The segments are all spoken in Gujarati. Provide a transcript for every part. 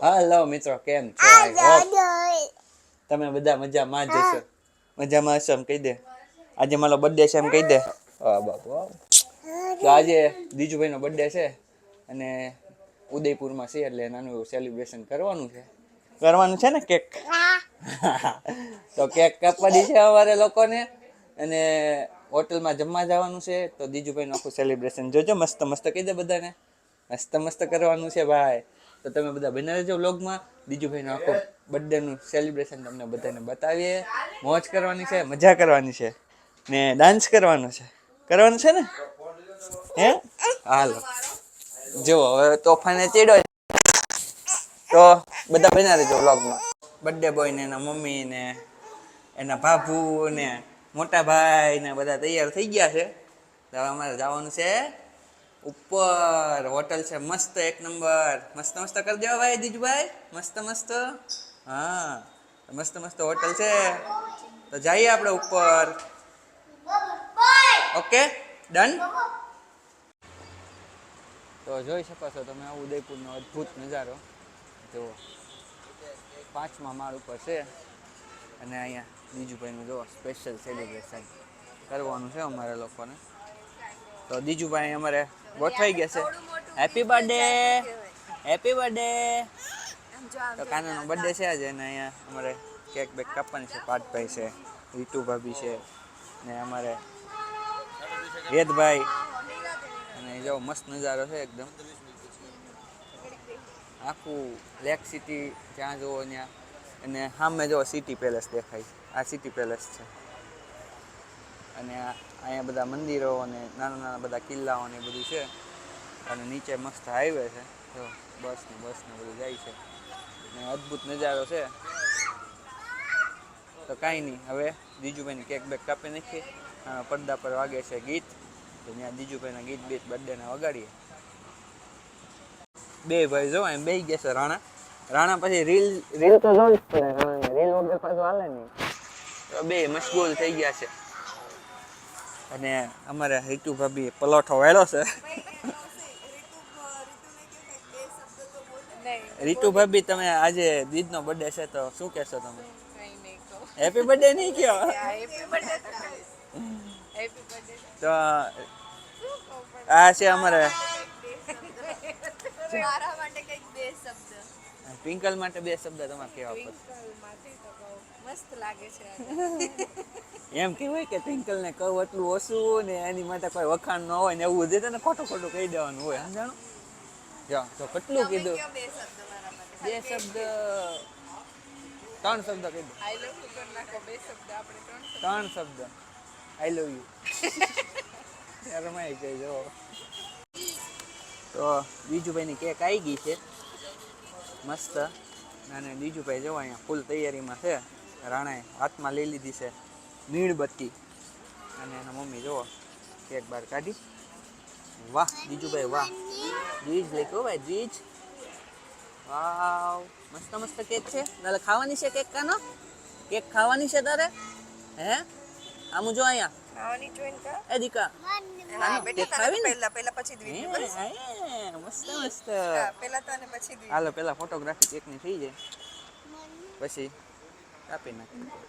હાલો મિત્રો, કેમ છો? તમે બધા મજામાં જ હશો. મજામાં હશો એમ કહી દે. આજે મારો બર્થડે છે એમ કહી દે. હા બાપુ. તો આજે દીજુભાઈનો બર્થડે છે અને ઉદયપુરમાં છે એટલે નાનું એવું સેલિબ્રેશન કરવાનું છે. કરવાનું છે ને કેક. તો કેક કાપવાની છે અમારે લોકોને અને હોટલમાં જમવા જવાનું છે. તો દીજુભાઈનું આખું સેલિબ્રેશન જોજો. મસ્ત મસ્ત કહી દે બધાને. મસ્ત મસ્ત કરવાનું છે ભાઈ. તો તમે બધા બને રહેજો વ્લોગમાં. દીજુભાઈનું આખું બર્થડેનું સેલિબ્રેશન તમને બધાને બતાવીએ. મોજ કરવાની છે, મજા કરવાની છે ને ડાન્સ કરવાનો છે. કરવાનું છે ને? હે હાલો જુઓ હવે તોફાને ચીડો તો બધા બના રહેજો વ્લોગમાં. બર્થડે બોય ને એના મમ્મી ને એના ભાભુ ને મોટા ભાઈ ને બધા તૈયાર થઈ ગયા છે. હવે અમારે જવાનું છે ઉપર. હોટલ છે મસ્ત એક નંબર. મસ્ત મસ્ત કરી દેવા ભાઈ દીજુભાઈ. મસ્ત મસ્ત. હા મસ્ત મસ્ત હોટલ છે. તો જઈએ આપણે ઉપર. Okay done. તો જોઈ શકો છો તમે આ ઉદયપુરનો અદ્ભુત નજારો જુઓ. 5મા માળ ઉપર છે અને અહીંયા દીજુભાઈનું જો સ્પેશિયલ સેલિબ્રેશન કરવાનું છે અમારે લોકોને. તો દીજુભાઈ અમારે ગોઠવાઈ ગયા છે. Happy birthday, happy birthday. તો કાનાનો બર્થડે છે આજે અને અહીંયા અમારે કેક બેક કાપવાની છે. પાઠભાઈ છે, રીતુ ભાભી છે ને અમારે વેદભાઈ. અને જો મસ્ત નજારો છે એકદમ. આખું લેક સિટી જ્યાં જુઓ ત્યાં. અને સામે જો સિટી પેલેસ દેખાય. આ સિટી પેલેસ છે અને અહીંયા બધા મંદિરો અને નાના નાના બધા કિલ્લાઓ ને બધું છે. અને નીચે મસ્ત હાઈવે છે. તો બસ ને બધું જાય છે ને અદ્ભુત નજારો છે. તો કાંઈ નહીં, હવે દીજુભાઈની કેક બેક કાપી નાખીએ. પડદા પર વાગે છે ગીત. તો ત્યાં દીજુભાઈના ગીત બીત બર્થડેના વગાડીએ. બે ભાઈ જો એમ બેસી ગયા છે. રાણા પછી રીલ તો જોવી જ પડે. રીલ વગર પાછું હાલે નહીં. તો બે મશગુલ થઈ ગયા છે અને અમારે રીતુ ભાભી પલોઠો વાળ્યો છે. રીતુ ભાભી તમે આજે દીદનો બર્થડે છે તો શું કહેશો તમે? હેપી બર્થડે નહીં કયો? તો આ છે અમારે ટ્વિંકલ માટે બે શબ્દ તમારે કેવા પડશે? મસ્ત લાગે છે. એમ કહેવાય કે ટ્વિંકલ ને કહું એટલું ઓછું ને એની માટે કોઈ વખાણ ન હોય ને એવું જ ને ખોટું ખોટું કહી દેવાનું હોય. સમજાણું? જો તો કેટલું કીધું? બે શબ્દ, 3 શબ્દ કીધું. આઈ લવ યુ કર નાખો. બે શબ્દ આપણે 3 શબ્દ. આઈ લવ યુ. રમાઈ ગઈ જો. તો દીજુભાઈની કેક આવી ગઈ છે મસ્ત. અને દીજુભાઈ જો અહીંયા ફૂલ તૈયારીમાં છે. રાણાએ હાથમાં લઈ લીધી છે મીણબત્તી અને એના મમ્મી જુઓ કેક બહાર કાઢી. વાહ દીજુભાઈ વાહ. જીજ લેખો ભાઈ જીજ. વાવ મસ્ત મસ્ત કેક છે. તારે ખાવાની છે કેક? કાનો કેક ખાવાની છે તારે? હે આમ જો અહીંયા ખાવાની જોઈન કા એ દીકા. હા બેટા તારે પહેલા પછી હે મસ્ત મસ્ત. પહેલા તને પછી દી. હાલો પેલા ફોટોગ્રાફી કેકની થઈ જાય પછી કાપી નાખી.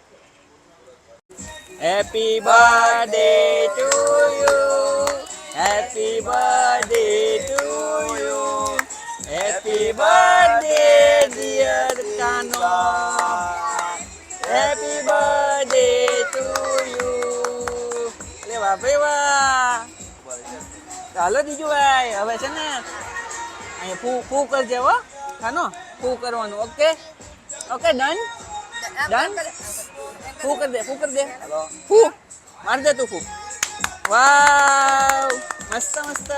Happy birthday to you. Happy birthday to you. Happy birthday dear Kano. Happy birthday to you. લે વાહ ભાઈ વાહ. ચાલો દીજુભાઈ હવે છે ને અહીંયા ફૂ કરજે હો ખાનો. ફૂ કરવાનું. Okay okay done done. ફૂ કર દે ફૂ માર દે તું ફૂ. વાવ મસ્ત મસ્ત.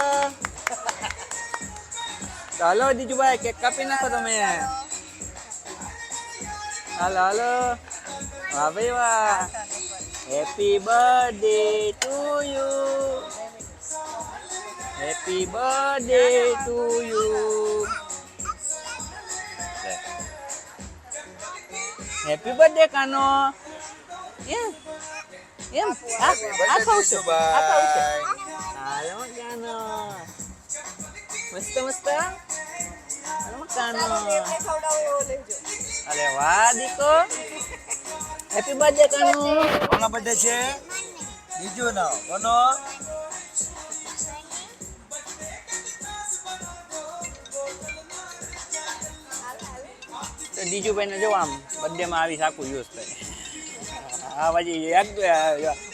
ચાલો દીજુભાઈ કેક કાપી નાખો તમે. હાલો હાલો. વાહ ભાઈ વાહ. Happy birthday to you. Happy birthday to you. Happy birthday Kano. એમ આ ખાવ છું. હાલો કાનો. મસ્ત મસ્ત. કાનો એમને ખવડાવો એવો લેજો. અરે વાહ દીકો હેપી બર્થડે કાનો કોનો બર્થડે છે બીજું નો કોનો તો દીજુભાઈ ને જો આમ બર્થડે માં આવી સાકું યુઝ થાય આ પછી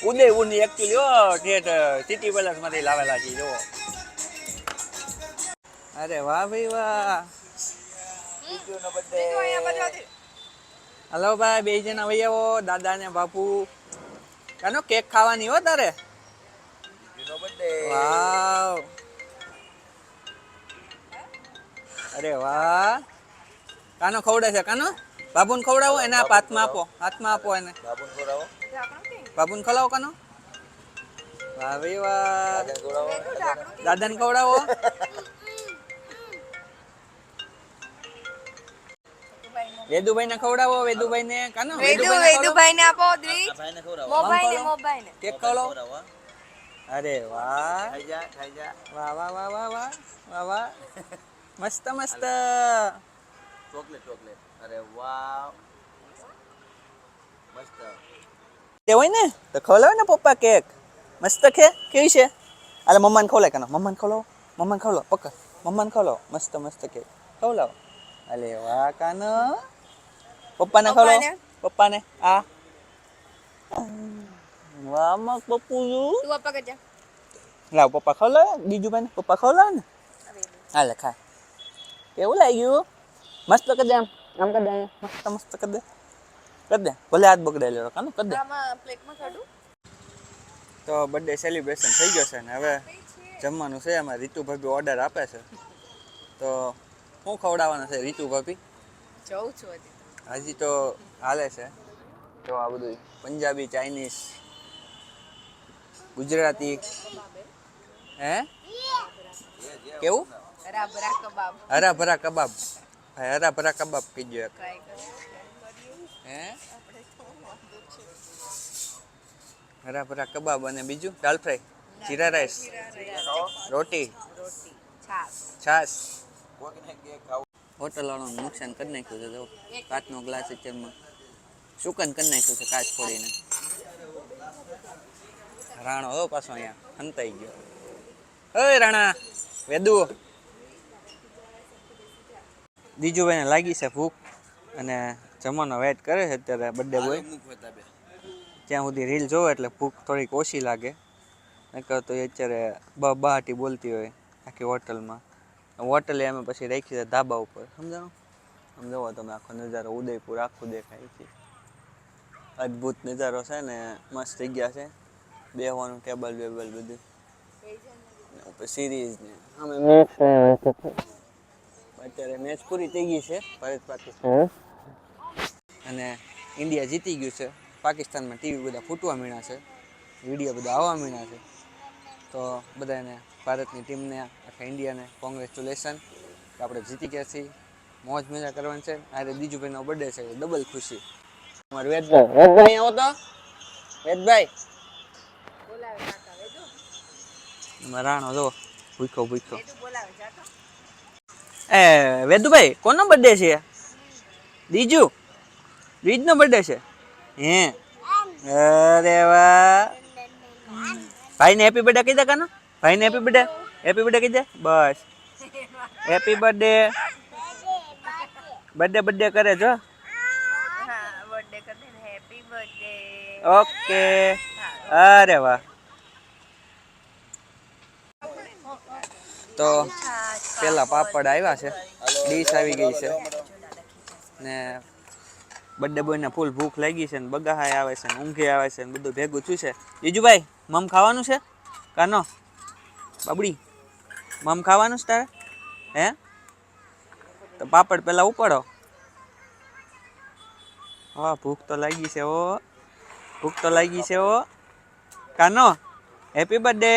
ઉદયપુર ની એકચ્યુઅલી ઠેઠ સિટી પેલેસ માંથી લાવેલા છે જો અરે વાહ ભાઈ વાહ બીજું નો બર્થડે બીજું અહીંયા બાજુ હતી. હલો ભાઈ બે જણા વહી આવો દાદા ને બાપુ કાનો કેક ખાવાની હો તારે બીજું નો બર્થડે વાવ અરે વાહ કાનો ખવડે છે કાનો બાબુને ખવડાવો એને હાથમાં આપો એને બાબુન ખવડાવો ઢાંકણું કે? બાબુને ખવડાવો કાનો વાહ ભાઈ વાહ દાદાને ખવડાવો વેદુ ઢાંકણું કે? દાદાને ખવડાવો વેદુભાઈ ને ખવડાવો વેદુભાઈ ને કાનો વેદુભાઈ ને આપો દ્રી. આ ભાઈને ખવડાવો મોબાઈલ ને. કેક ખવડાવો ખવડાવો હા. અરે વાહ ખાઈ જા વાહ વાહ વાહ વાહ વાહ વાહ વાહ મસ્ત મસ્ત ચોકલેટ અરે વાવ મસ્ત તે હોય ને તો ખવડાવે ને પપ્પા કેક મસ્ત કેવી છે અલે મમ્માને ખવડાય કાનો મમ્માને ખવડાવો પક્કા મમ્માને ખવડાવો મસ્ત કેક ખવડાવો અલે વાહ કાનો પપ્પાને ખવડાવો પપ્પાને આ વાહ મક પપ્પુજી તું પપ્પા કે જા. લાવ પપ્પા ખવડાવે બીજું ભાઈ પપ્પા ખવડાવે ને હાલે ખા કેવું લાગ્યું મસ્ત કરી દે આમ કરી દે મસ્ત કરી દે ભલે હાથ બગડાઈ લેવો કાનું કરી દે આમાં પ્લેટમાં કાઢું. તો બર્થડે સેલિબ્રેશન થઈ ગયો છે ને હવે જમવાનું છે એમાં રીતુ ભાભી ઓર્ડર આપે છે તો શું ખવડાવવાનું છે રીતુ ભાભી જઉં છું હજી. હજી તો હાલે છે તો આ બધું પંજાબી ચાઇનીઝ ગુજરાતી હે કેવું રાબરા કબાબ હરા ભરા કબાબ ભાઈ હરા ભરા કબાબ કીજો એક ટ્રાય કરીએ. હે આપણે તો વાંધો છે. હરા ભરા કબાબ અને બીજું દાલ ફ્રાય જીરા રાઈસ રોટી રોટી છાશ. છાશ કોકને કેક ખાવું હોટલ વાળાનું નુકસાન કરી નાખ્યું છે જો કાચનો ગ્લાસ અત્યારમાં સુકન કરી નાખ્યું છે કાચ ફોડીને રાણો હો પાછો અહીંયા હંતાઈ ગયો ઓય રાણા વેદુ દીજુભાઈને લાગી છે ભૂખ અને જમવાનો વેટ કરે છે અત્યારે બર્થડે બોય ત્યાં સુધી રીલ જોવે એટલે ભૂખ થોડીક ઓછી લાગે નકર તો એ અત્યારે બહાટી બોલતી હોય આખી હોટલમાં હોટલે અમે પછી રાખી છે ધાબા ઉપર સમજાણું આમ જોવો તમે આખો નજારો ઉદયપુર આખું દેખાય છે અદ્ભુત નજારો છે ને મસ્ત જગ્યા છે બેહવાનું ટેબલ બેબલ બધું ઉપર સિરીઝ ને અમે અત્યારે મેચ પૂરી થઈ ગઈ છે ભારત પાકિસ્તાન અને ઇન્ડિયા જીતી ગયું છે પાકિસ્તાનમાં ટીવી બધા ફૂટવા માંડ્યા છે વિડીયો બધા આવવા માંડ્યા છે તો બધાને ભારતની ટીમને આખા ઇન્ડિયાને કોંગ્રેચ્યુલેશન આપણે જીતી ગયા છીએ મોજ મજા કરવાની છે આજે દીજુભાઈનો બર્થડે છે ડબલ ખુશી અમારું વેદભાઈ આવો તો વેદભાઈ બોલાવે કાકા વેદુ. એમાં રાણો જો ભૂખો વેદુ બોલાવે જાતો. એ વેદુભાઈ કોનો બર્થડે છે દીજનો બર્થડે છે હે અરે વાહ ભાઈને હેપી બર્થડે કહી દે કાનો ભાઈને હેપી બર્થડે કહી દે બસ હેપી બર્થડે બર્થડે કરે જો હા બર્થડે કર દે ને હેપી બર્થડે. ઓકે અરે વાહ તો પેલા પાપડ આવ્યા છે ડીશ આવી ગઈ છે ને બર્થડે બોયને ફૂલ ભૂખ લાગી છે ને બગાહાય આવે છે ને ઊંઘે આવે છે ને બધું ભેગું થયું છે જીજુભાઈ મમ ખાવાનું છે કાનો બાબડી મમ ખાવાનું છે તારે હે તો પાપડ પેલા ઉપાડો હા ભૂખ તો લાગી છે ઓ કાનો હેપી બર્થડે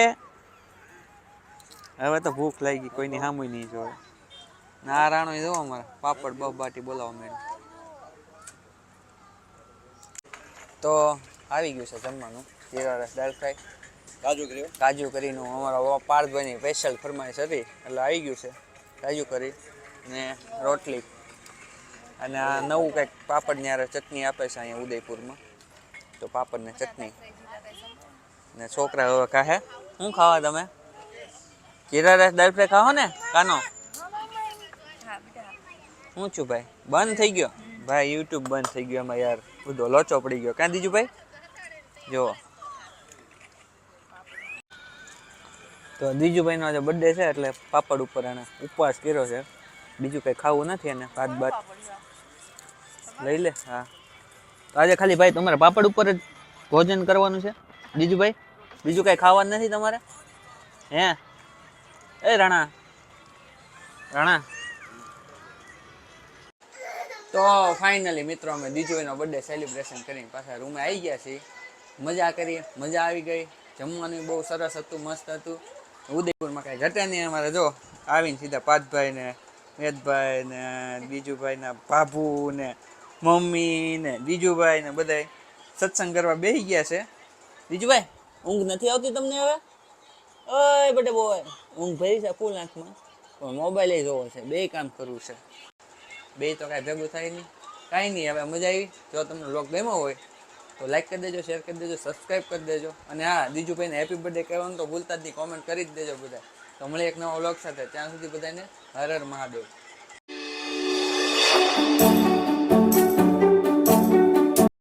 હવે તો ભૂખ લાગી કોઈની સામુય નહીં જોવે ના રાણો જોવો અમારે પાપડ બબાટી બોલાવવા માંડ્યો તો આવી ગયું છે જમવાનું જીરા રાઈસ દાલ ફ્રાય કાજુ કરીનું અમારા પાર્થભાઈની સ્પેશિયલ ફરમાઈશ હતી એટલે આવી ગયું છે કાજુ કરી ને રોટલી અને આ નવું કંઈક પાપડ ને યાર ચટણી આપે છે અહીંયા ઉદયપુરમાં, તો પાપડ ને ચટણી ને છોકરા હવે કાહે શું ખાવા તમે? જીરા રાઈસ દાળ ફ્રાય ખાવો ને કાનો? હા બેટા. શું છું ભાઈ બંધ થઈ ગયો ભાઈ? યુટ્યુબ બંધ થઈ ગયો એમાં યાર બધો લોચો પડી ગયો. ક્યાં દીજું ભાઈ? જો તો દીજુભાઈનો આજે બર્થડે છે એટલે પાપડ ઉપર એને ઉપવાસ કર્યો છે. બીજું કંઈ ખાવું નથી એને ભાત બાત લઈ લે. હા તો આજે ખાલી ભાઈ તમારે પાપડ ઉપર જ ભોજન કરવાનું છે દીજુભાઈ? બીજું કંઈ ખાવાનું નથી તમારે? હે એ રાણા રાણા. તો ફાઇનલી મિત્રો અમે દીજુભાઈનો બર્થડે સેલિબ્રેશન કરીને પાછા રૂમે આવી ગયા છીએ. મજા કરીએ, મજા આવી ગઈ. જમવાનું બહુ સરસ હતું, મસ્ત હતું. ઉદયપુરમાં કાંઈ ઘટે નહીં અમારે. જો આવીને સીધા પાર્થભાઈ ને મેદભાઈ ને દીજુભાઈ ને ભાભુ ને મમ્મી ને દીજુભાઈ ને બધાય સત્સંગ કરવા બેસી ગયા છે. દીજુભાઈ ઊંઘ નથી આવતી તમને હવે? ઓય બટે બોય ઊંઘ ભરી છે ફૂલ આંખમાં, પણ મોબાઈલ જોવો છે, બે કામ કરવું છે. બે તો કાંઈ ભેગું થાય નહીં. કાંઈ નહીં, હવે મજા આવી. જો તમને વ્લોગ ગમ્યો હોય તો લાઈક કરી દેજો, શેર કરી દેજો, સબસ્ક્રાઈબ કરી દેજો. અને હા, દીજુભાઈને હેપી બર્થડે કહેવાનું તો ભૂલતા જ નહીં, કોમેન્ટ કરી જ દેજો બધા. તો મળીએ એક નવા વ્લોગ સાથે. ત્યાં સુધી બધાને હર હર મહાદેવ.